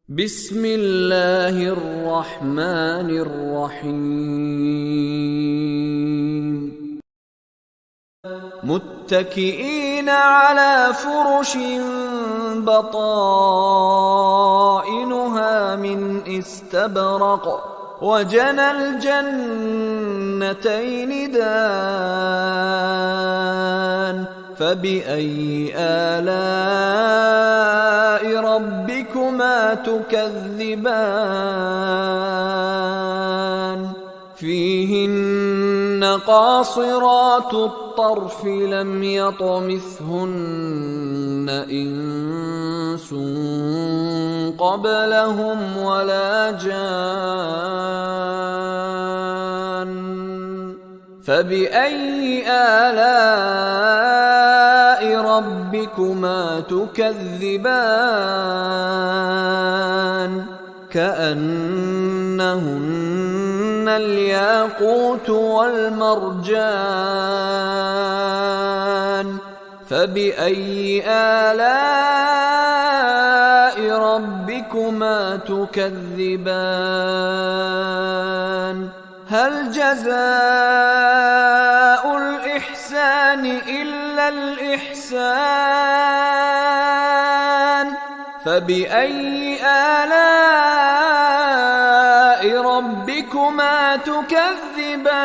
بسم الله الرحمن الرحيم متكئين على فرش بطائنها من استبرق وجنى الجنتين دان فبأي آلاء ربكما تكذبان فيهن قاصرات الطرف لم يطمثهن إنس قبلهم ولا جان فبأي آلاء ربكما تكذبان كأنهن الياقوت والمرجان فبأي آلاء ربكما تكذبان هل جزاء الإحسان إلا الإحسان فبأي آلاء ربكما تكذبان